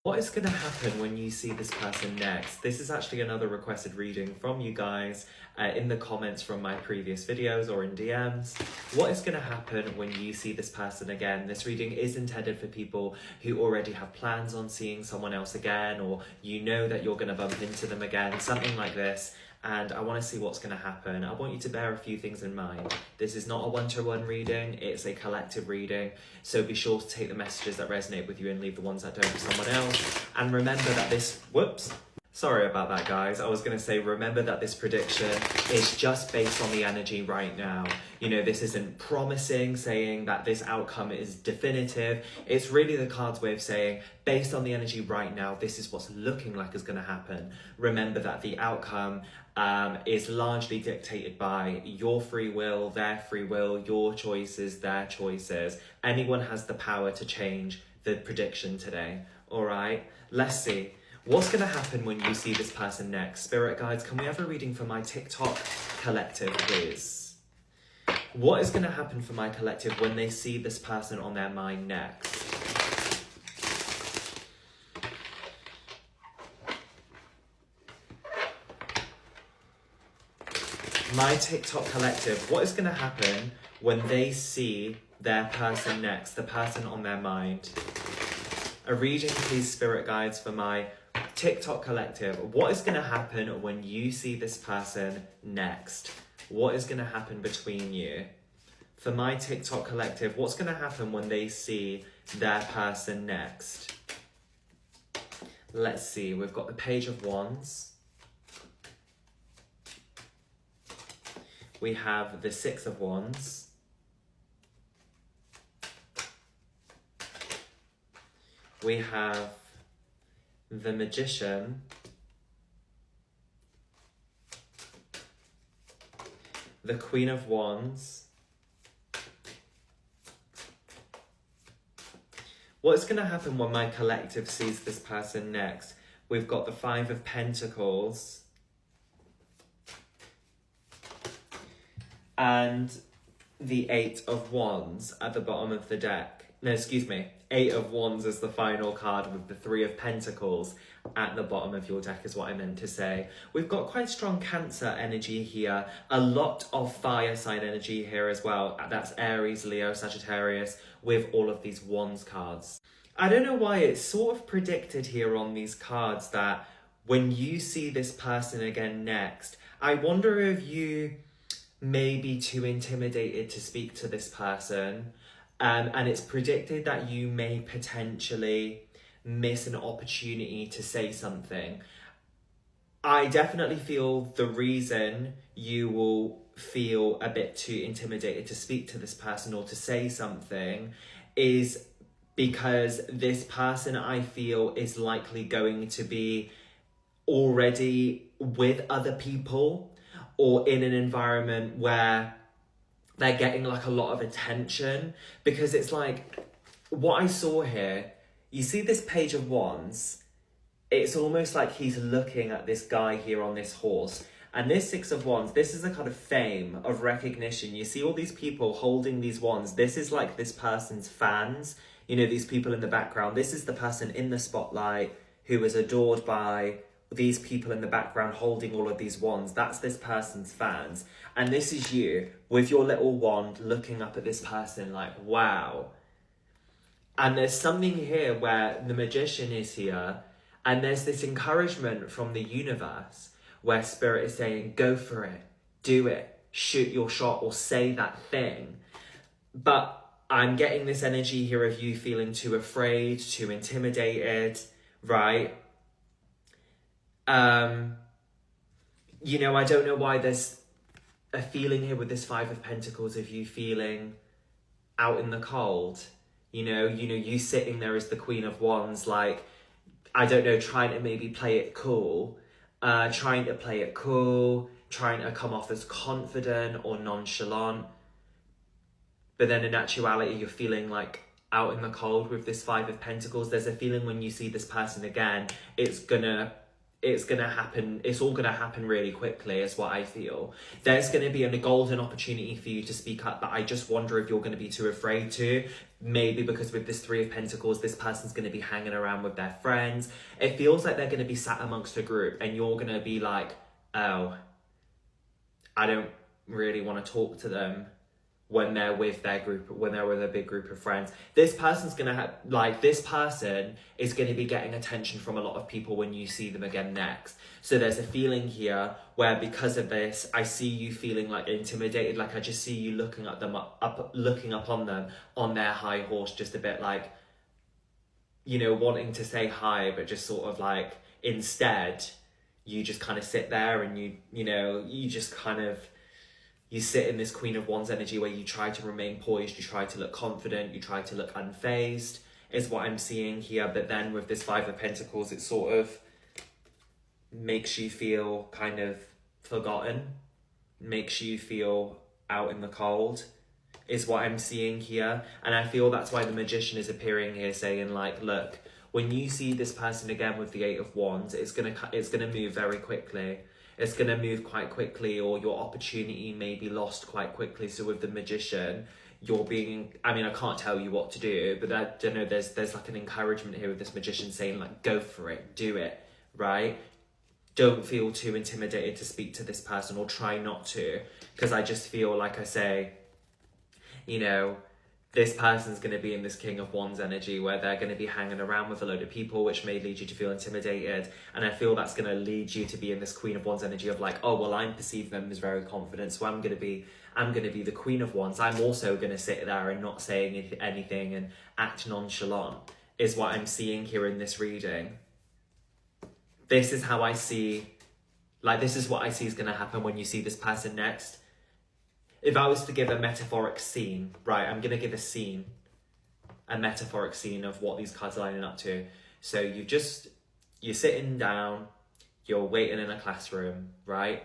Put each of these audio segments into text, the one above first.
What is going to happen when you see this person next? This is actually another requested reading from you guys in the comments from my previous videos or in DMs. What is going to happen when you see this person again? This reading is intended for people who already have plans on seeing someone else again, or you know that you're going to bump into them again, something like this. And I want to see what's going to happen. I want you to bear a few things in mind. This is not a one-to-one reading, it's a collective reading. So be sure to take the messages that resonate with you and leave the ones that don't for someone else. And remember that sorry about that, guys. I was going to say, remember that this prediction is just based on the energy right now. You know, this isn't promising, saying that this outcome is definitive. It's really the card's way of saying, based on the energy right now, this is what's looking like is going to happen. Remember that the outcome is largely dictated by your free will, their free will, your choices, their choices. Anyone has the power to change the prediction today. All right, let's see. What's going to happen when you see this person next? Spirit guides, can we have a reading for my TikTok collective, please? What is going to happen for my collective when they see this person on their mind next? My TikTok collective, what is going to happen when they see their person next, the person on their mind? A reading, please, spirit guides, for my TikTok collective. What is going to happen when you see this person next? What is going to happen between you? For my TikTok collective, what's going to happen when they see their person next? Let's see, we've got the Page of Wands. We have the Six of Wands. We have the Magician. The Queen of Wands. What's going to happen when my collective sees this person next? We've got the Five of Pentacles. And the Eight of Wands at the bottom of the deck. No, excuse me. Eight of Wands is the final card with the Three of Pentacles at the bottom of your deck is what I meant to say. We've got quite strong Cancer energy here. A lot of fire sign energy here as well. That's Aries, Leo, Sagittarius with all of these Wands cards. I don't know why it's sort of predicted here on these cards that when you see this person again next, I wonder if you may be too intimidated to speak to this person. And it's predicted that you may potentially miss an opportunity to say something. I definitely feel the reason you will feel a bit too intimidated to speak to this person or to say something is because this person, I feel, is likely going to be already with other people or in an environment where they're getting like a lot of attention, because it's like what I saw here, you see this Page of Wands, it's almost like he's looking at this guy here on this horse. And this Six of Wands, this is a kind of fame, of recognition. You see all these people holding these wands. This is like this person's fans. You know, these people in the background. This is the person in the spotlight who is adored by these people in the background holding all of these wands. That's this person's fans. And this is you with your little wand looking up at this person like, wow. And there's something here where the Magician is here and there's this encouragement from the universe where Spirit is saying, go for it, do it, shoot your shot or say that thing. But I'm getting this energy here of you feeling too afraid, too intimidated, right? You know, I don't know why there's a feeling here with this Five of Pentacles of you feeling out in the cold. You know, you sitting there as the Queen of Wands, like, I don't know, trying to maybe play it cool, trying to come off as confident or nonchalant. But then in actuality, you're feeling like out in the cold with this Five of Pentacles. There's a feeling when you see this person again, it's gonna it's gonna happen. It's all gonna happen really quickly, is what I feel. There's gonna be a golden opportunity for you to speak up, but I just wonder if you're gonna be too afraid to. Maybe because with this Three of Pentacles, this person's gonna be hanging around with their friends. It feels like they're gonna be sat amongst a group, and you're gonna be like, oh, I don't really want to talk to them when they're with their group, when they're with a big group of friends. This person's gonna have, like, this person is gonna be getting attention from a lot of people when you see them again next. So there's a feeling here where because of this, I see you feeling like intimidated, like I just see you looking at them looking up on them on their high horse, just a bit like, you know, wanting to say hi, but just sort of like, instead, you just kind of sit there and you know, you just kind of, you sit in this Queen of Wands energy where you try to remain poised, you try to look confident, you try to look unfazed, is what I'm seeing here. But then with this Five of Pentacles, it sort of makes you feel kind of forgotten, makes you feel out in the cold, is what I'm seeing here. And I feel that's why the Magician is appearing here saying like, look, when you see this person again with the Eight of Wands, it's gonna move very quickly. It's going to move quite quickly, or your opportunity may be lost quite quickly. So with the Magician, you're being, I mean, I can't tell you what to do, but I don't know, there's like an encouragement here with this Magician saying like, go for it, do it, right? Don't feel too intimidated to speak to this person, or try not to, because I just feel, like I say, you know, this person's going to be in this King of Wands energy where they're going to be hanging around with a load of people, which may lead you to feel intimidated. And I feel that's going to lead you to be in this Queen of Wands energy of like, oh, well, I'm perceiving them as very confident, so I'm going to be the Queen of Wands. I'm also going to sit there and not say anything and act nonchalant, is what I'm seeing here in this reading. This is how I see, like, this is what I see is going to happen when you see this person next. If I was to give a metaphoric scene, right, I'm going to give a metaphoric scene of what these cards are lining up to. So you're sitting down, you're waiting in a classroom, right?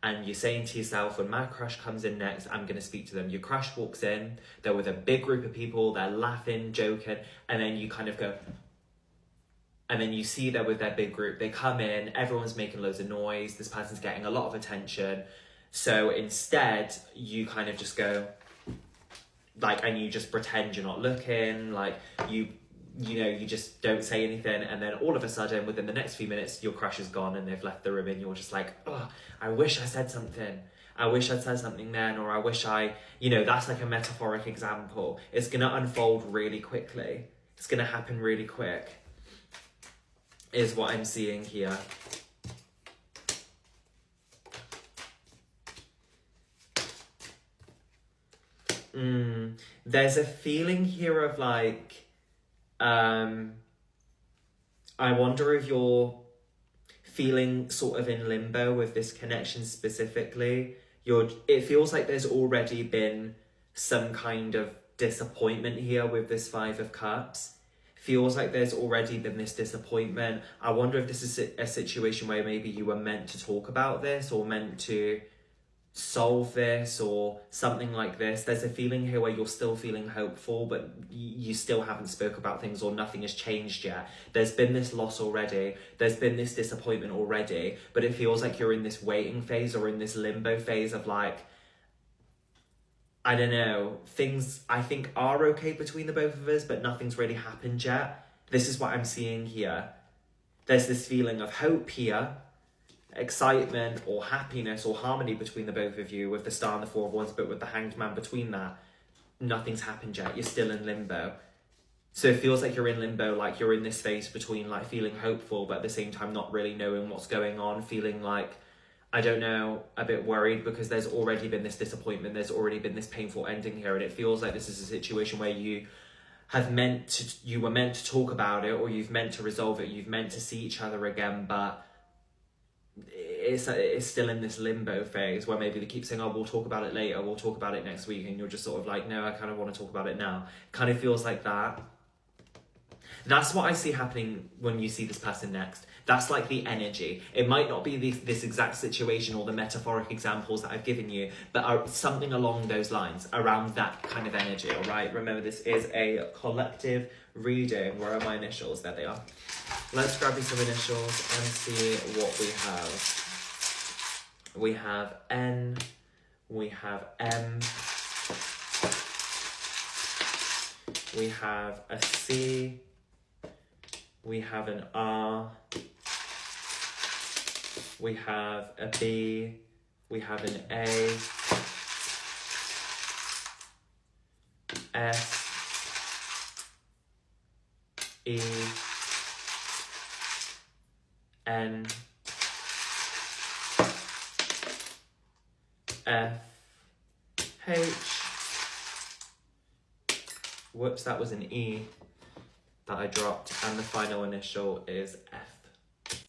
And you're saying to yourself, when my crush comes in next, I'm going to speak to them. Your crush walks in, they're with a big group of people, they're laughing, joking, and then you kind of go, and then you see they're with their big group, they come in, everyone's making loads of noise, this person's getting a lot of attention. So instead, you kind of just go, like, and you just pretend you're not looking, like, you know, you just don't say anything, and then all of a sudden, within the next few minutes, your crush is gone and they've left the room, and you're just like, oh, I wish I said something. I wish I'd said something then, or I wish you know, that's like a metaphoric example. It's going to unfold really quickly. It's going to happen really quick, is what I'm seeing here. There's a feeling here of like, I wonder if you're feeling sort of in limbo with this connection specifically. It feels like there's already been some kind of disappointment here with this Five of Cups. Feels like there's already been this disappointment. I wonder if this is a situation where maybe you were meant to talk about this, or meant to solve this, or something like this. There's a feeling here where you're still feeling hopeful, but you still haven't spoke about things, or nothing has changed yet. There's been this loss already, there's been this disappointment already, but it feels like you're in this waiting phase, or in this limbo phase of like, I don't know, things I think are okay between the both of us, but nothing's really happened yet. This is what I'm seeing here. There's this feeling of hope here, excitement or happiness or harmony between the both of you, with the Star and the Four of Wands, but with the Hanged Man between that, nothing's happened yet. You're still in limbo. So it feels like you're in limbo, like you're in this space between like feeling hopeful, but at the same time not really knowing what's going on, feeling like, I don't know, a bit worried, because there's already been this disappointment, there's already been this painful ending here, and it feels like this is a situation where you were meant to talk about it, or you've meant to resolve it, you've meant to see each other again, but it's still in this limbo phase where maybe they keep saying, oh, we'll talk about it later, we'll talk about it next week, and you're just sort of like, no, I kind of want to talk about it now. Kind of feels like that. That's what I see happening when you see this person next. That's like the energy. It might not be this exact situation or the metaphoric examples that I've given you, but something along those lines, around that kind of energy, all right? Remember, this is a collective reading. Where are my initials? There they are. Let's grab you some initials and see what we have. We have N, we have M, we have a C, we have an R, we have a B, we have an A, S, E, N, F, H, whoops, that was an E that I dropped, and the final initial is F.